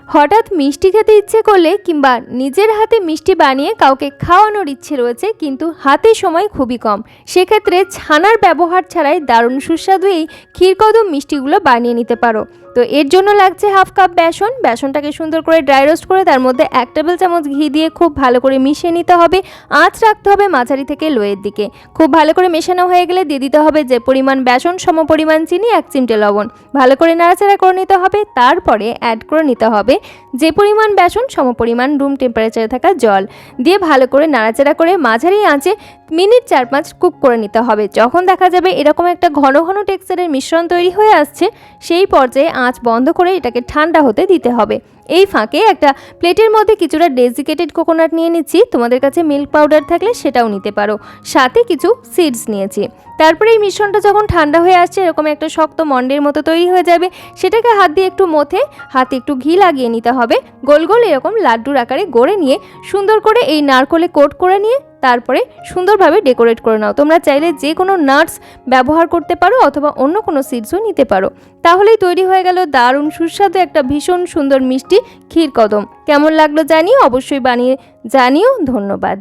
হঠাৎ মিষ্টি খেতে ইচ্ছে করলে কিংবা নিজের হাতে মিষ্টি বানিয়ে কাউকে খাওয়ানোর ইচ্ছে রয়েছে কিন্তু হাতে সময় খুবই কম, সেক্ষেত্রে ছানার ব্যবহার ছাড়াই দারুণ সুস্বাদু এই ক্ষীরকদম মিষ্টিগুলো বানিয়ে নিতে পারো। তো এর জন্য লাগছে হাফ কাপ বেসন। বেসনটাকে সুন্দর করে ড্রাই রোস্ট করে তার মধ্যে 1 টেবিল চামচ ঘি দিয়ে খুব ভালো করে মিশিয়ে নিতে হবে। আঁচ রাখতে হবে মাঝারি থেকে লোয়ের দিকে। খুব ভালো করে মেশানো হয়ে গেলে দিয়ে দিতে হবে যে পরিমাণ বেসন সম পরিমাণ চিনি, 1 চিমটে লবণ। ভালো করে নাড়াচাড়া করে নিতে হবে। তারপরে অ্যাড করে নিতে হবে যে পরিমাণ বেসন সম পরিমাণ রুম টেম্পারেচারে থাকা জল দিয়ে ভালো করে নাড়াচাড়া করে মাঝারি আঁচে মিনিট 4-5 কুক করে নিতে হবে। যখন দেখা যাবে এরকম একটা ঘন ঘন টেক্সচারের মিশ্রণ তৈরি হয়ে আসছে, সেই পর্যায়ে আঁচ বন্ধ করে এটাকে ঠান্ডা হতে দিতে হবে। এই ফাঁকে একটা প্লেটের মধ্যে কিছুটা ডেসিকেটেড কোকোনাট নিয়ে নিচ্ছি। তোমাদের কাছে মিল্ক পাউডার থাকলে সেটাও নিতে পারো। সাথে কিছু সিডস নিয়েছি। তারপরে এই মিশ্রণটা যখন ঠান্ডা হয়ে আসছে, এরকম একটা শক্ত মন্ডের মতো তৈরি হয়ে যাবে, সেটাকে হাত দিয়ে একটু মথে হাতে একটু ঘি লাগিয়ে নিতে হবে। গোল গোল এরকম লাড্ডুর আকারে গড়ে নিয়ে সুন্দর করে এই নারকোলে কোট করে নিয়ে তারপরে সুন্দরভাবে ডেকোরেট করে নাও। তোমরা চাইলে যে কোনো নাটস ব্যবহার করতে পারো অথবা অন্য কোনো সিডসও নিতে পারো। তাহলেই তৈরি হয়ে গেল দারুণ সুস্বাদু একটা ভীষণ সুন্দর মিষ্টি ক্ষীরকদম। কেমন লাগলো জানিও, অবশ্যই বানিয়ে জানিও। ধন্যবাদ।